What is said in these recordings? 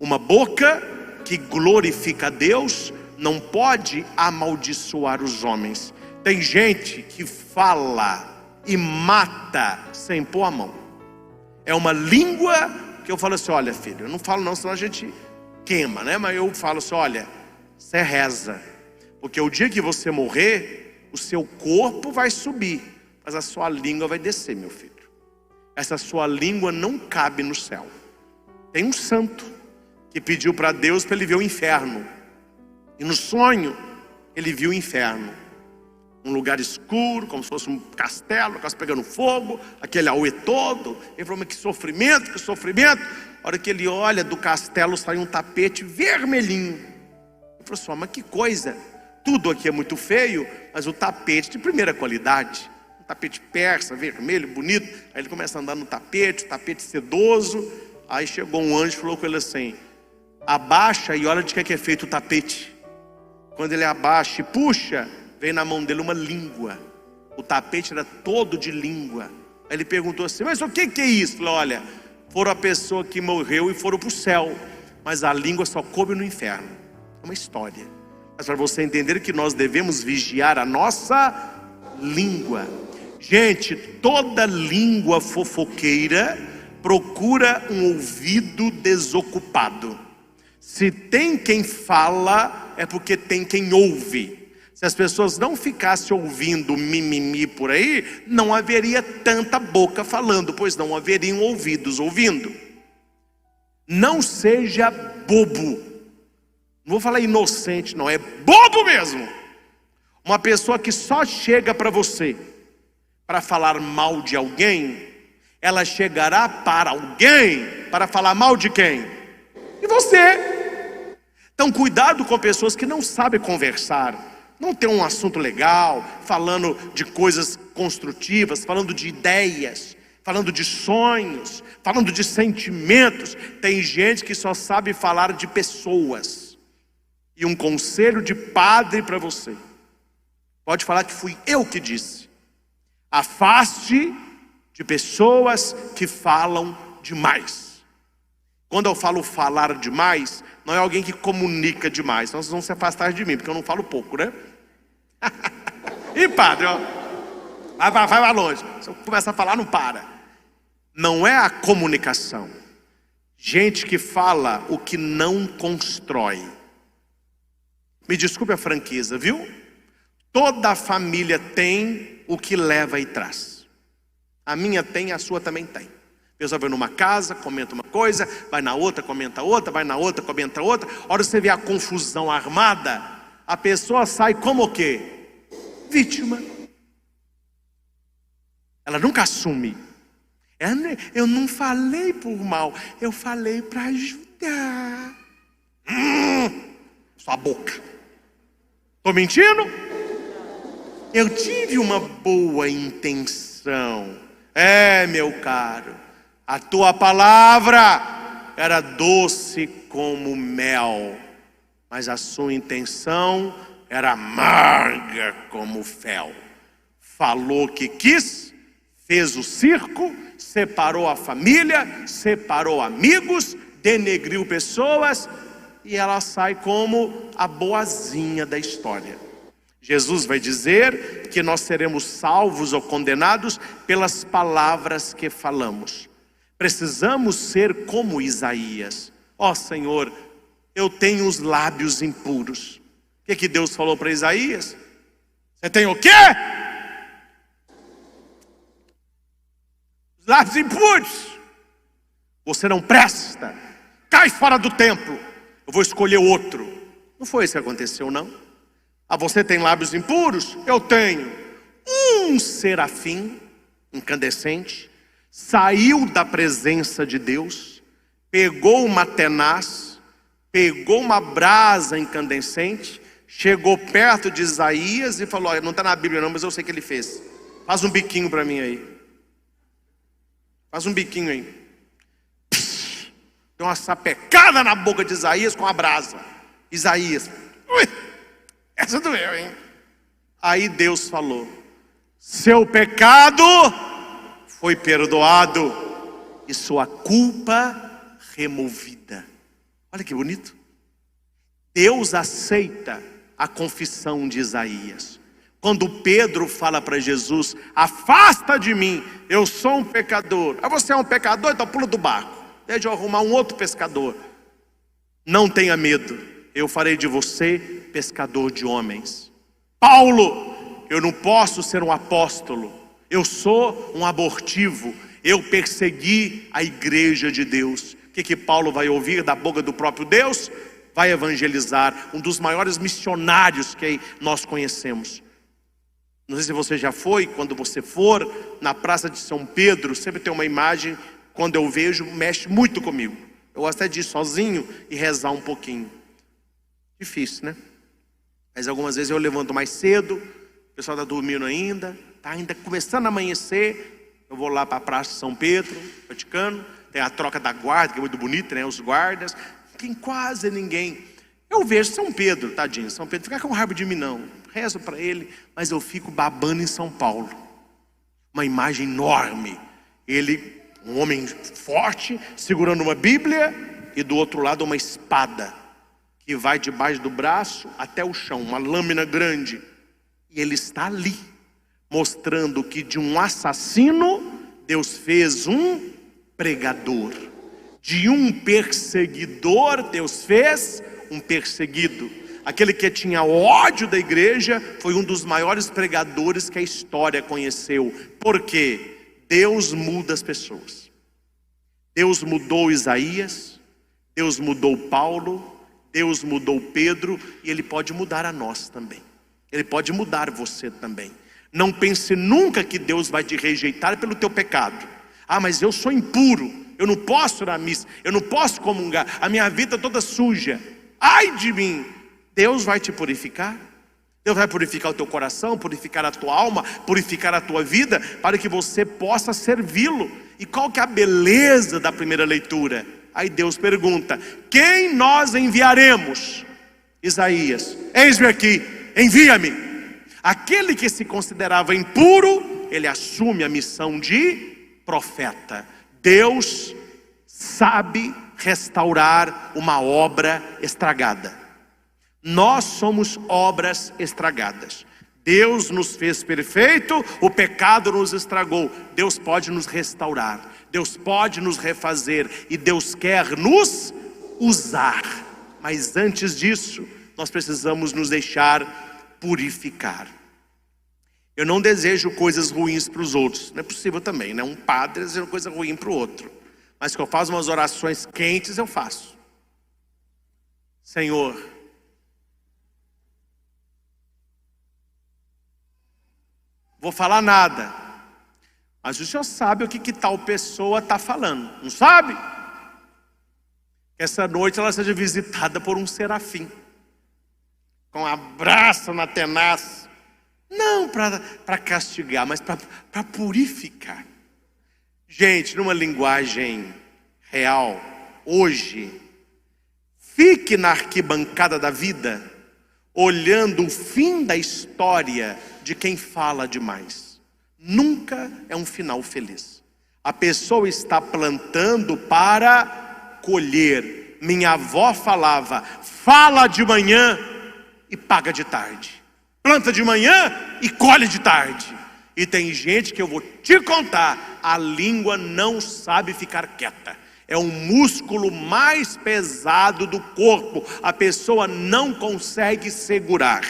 Uma boca que glorifica a Deus não pode amaldiçoar os homens. Tem gente que fala e mata sem pôr a mão. É uma língua que eu falo assim: olha, filho, eu não falo não, senão a gente queima, né? Mas eu falo assim: olha, você reza, porque o dia que você morrer, o seu corpo vai subir, mas a sua língua vai descer, meu filho. Essa sua língua não cabe no céu. Tem um santo que pediu para Deus para ele ver o inferno, e no sonho ele viu o inferno, um lugar escuro, como se fosse um castelo, quase pegando fogo, aquele auê todo. Ele falou: mas que sofrimento, que sofrimento. A hora que ele olha, do castelo sai um tapete vermelhinho. Ele falou assim: mas que coisa, tudo aqui é muito feio, mas o tapete de primeira qualidade, um tapete persa, vermelho, bonito. Aí ele começa a andar no tapete, tapete sedoso. Aí chegou um anjo e falou com ele assim: abaixa e olha de que é feito o tapete. Quando ele abaixa e puxa, veio na mão dele uma língua. O tapete era todo de língua. Aí ele perguntou assim: mas o que é isso? Ele falou: olha, foram a pessoa que morreu e foram para o céu, mas a língua só coube no inferno. É uma história. Mas para você entender que nós devemos vigiar a nossa língua. Gente, toda língua fofoqueira procura um ouvido desocupado. Se tem quem fala, é porque tem quem ouve. Se as pessoas não ficassem ouvindo mimimi por aí, não haveria tanta boca falando, pois não haveriam ouvidos ouvindo. Não seja bobo. Não vou falar inocente, não, é bobo mesmo. Uma pessoa que só chega para você para falar mal de alguém, ela chegará para alguém para falar mal de quem? De você. Então cuidado com pessoas que não sabem conversar, não tem um assunto legal, falando de coisas construtivas, falando de ideias, falando de sonhos, falando de sentimentos. Tem gente que só sabe falar de pessoas. E um conselho de padre para você: pode falar que fui eu que disse. Afaste de pessoas que falam demais. Quando eu falo falar demais, não é alguém que comunica demais. Então vocês vão se afastar de mim, porque eu não falo pouco, né? Ih, padre, ó, vai longe. Se eu começar a falar, não para. Não é a comunicação. Gente que fala o que não constrói. Me desculpe a franqueza, viu? Toda família tem o que leva e traz. A minha tem, a sua também tem. A pessoa vai numa casa, comenta uma coisa, vai na outra, comenta outra, vai na outra, comenta outra. A hora que você vê a confusão armada, a pessoa sai como o quê? Vítima. Ela nunca assume. Eu não falei por mal, eu falei para ajudar. Sua boca. Estou mentindo? Eu tive uma boa intenção. Meu caro, a tua palavra era doce como mel, mas a sua intenção era amarga como fel. Falou que quis, fez o circo, separou a família, separou amigos, denegriu pessoas, e ela sai como a boazinha da história. Jesus vai dizer que nós seremos salvos ou condenados pelas palavras que falamos. Precisamos ser como Isaías. Ó Senhor, eu tenho os lábios impuros. O que Deus falou para Isaías? Você tem o quê? Os lábios impuros. Você não presta. Cai fora do templo. Eu vou escolher outro. Não foi isso que aconteceu, não. Você tem lábios impuros? Eu tenho. Um serafim incandescente saiu da presença de Deus, pegou uma tenaz, pegou uma brasa incandescente, chegou perto de Isaías e falou: olha, não está na Bíblia não, mas eu sei que ele fez. Faz um biquinho para mim aí. Faz um biquinho aí. Deu uma sapecada na boca de Isaías com a brasa. Isaías, ui, essa doeu, hein? Aí Deus falou: seu pecado foi perdoado e sua culpa removida. Olha que bonito. Deus aceita a confissão de Isaías. Quando Pedro fala para Jesus: afasta de mim, eu sou um pecador. Ah, você é um pecador? Então pula do barco, deixa eu arrumar um outro pescador. Não tenha medo, eu farei de você pescador de homens. Paulo: eu não posso ser um apóstolo, eu sou um abortivo, eu persegui a igreja de Deus. O que Paulo vai ouvir da boca do próprio Deus? Vai evangelizar, um dos maiores missionários que nós conhecemos. Não sei se você já foi. Quando você for na Praça de São Pedro, sempre tem uma imagem, quando eu vejo, mexe muito comigo. Eu gosto até de ir sozinho e rezar um pouquinho. Difícil, né? Mas algumas vezes eu levanto mais cedo, o pessoal está dormindo ainda, está ainda começando a amanhecer. Eu vou lá para a Praça de São Pedro, Vaticano. Tem a troca da guarda, que é muito bonita, né? Os guardas. Não tem quase ninguém. Eu vejo São Pedro, tadinho, São Pedro, fica com raiva de mim não. Rezo para ele, mas eu fico babando em São Paulo. Uma imagem enorme. Ele, um homem forte, segurando uma Bíblia, e do outro lado uma espada, que vai debaixo do braço até o chão, uma lâmina grande. E ele está ali, mostrando que de um assassino, Deus fez um pregador. De um perseguidor, Deus fez um perseguido. Aquele que tinha ódio da igreja foi um dos maiores pregadores que a história conheceu. Por quê? Deus muda as pessoas. Deus mudou Isaías, Deus mudou Paulo, Deus mudou Pedro, e Ele pode mudar a nós também. Ele pode mudar você também. Não pense nunca que Deus vai te rejeitar pelo teu pecado. Ah, mas eu sou impuro, eu não posso ir à missa, eu não posso comungar, a minha vida toda suja. Ai de mim! Deus vai te purificar. Deus vai purificar o teu coração, purificar a tua alma, purificar a tua vida, para que você possa servi-lo. E qual que é a beleza da primeira leitura? Aí Deus pergunta: quem nós enviaremos? Isaías: eis-me aqui, envia-me. Aquele que se considerava impuro, ele assume a missão de profeta. Deus sabe restaurar uma obra estragada. Nós somos obras estragadas. Deus nos fez perfeito, o pecado nos estragou. Deus pode nos restaurar, Deus pode nos refazer, e Deus quer nos usar. Mas antes disso, nós precisamos nos deixar purificar. Eu não desejo coisas ruins para os outros. Não é possível também, né? Um padre deseja coisa ruim para o outro. Mas que eu faço umas orações quentes, eu faço. Senhor, vou falar nada, mas o Senhor sabe o que tal pessoa está falando, não sabe? Essa noite ela seja visitada por um serafim, com um abraço na tenaz, não para castigar, mas para purificar. Gente, numa linguagem real, hoje, fique na arquibancada da vida, olhando o fim da história de quem fala demais. Nunca é um final feliz. A pessoa está plantando para colher. Minha avó falava: fala de manhã e paga de tarde. Planta de manhã e colhe de tarde. E tem gente que eu vou te contar, a língua não sabe ficar quieta. É um músculo mais pesado do corpo. A pessoa não consegue segurar.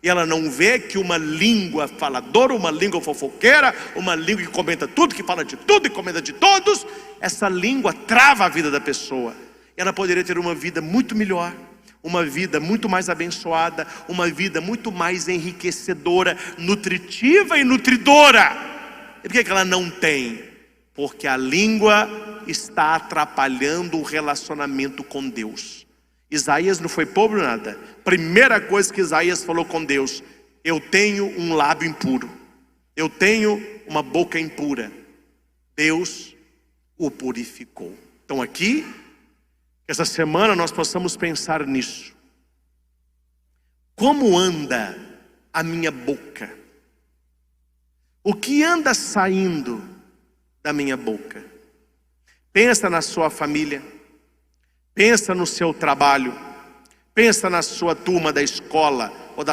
E ela não vê que uma língua faladora, uma língua fofoqueira, uma língua que comenta tudo, que fala de tudo e comenta de todos, essa língua trava a vida da pessoa. Ela poderia ter uma vida muito melhor, uma vida muito mais abençoada, uma vida muito mais enriquecedora, nutritiva e nutridora. E por que ela não tem? Porque a língua está atrapalhando o relacionamento com Deus. Isaías não foi pobre nada. Primeira coisa que Isaías falou com Deus: eu tenho um lábio impuro, eu tenho uma boca impura. Deus o purificou. Então aqui, essa semana nós possamos pensar nisso. Como anda a minha boca? O que anda saindo da minha boca? Pensa na sua família, Pensa no seu trabalho, pensa na sua turma da escola ou da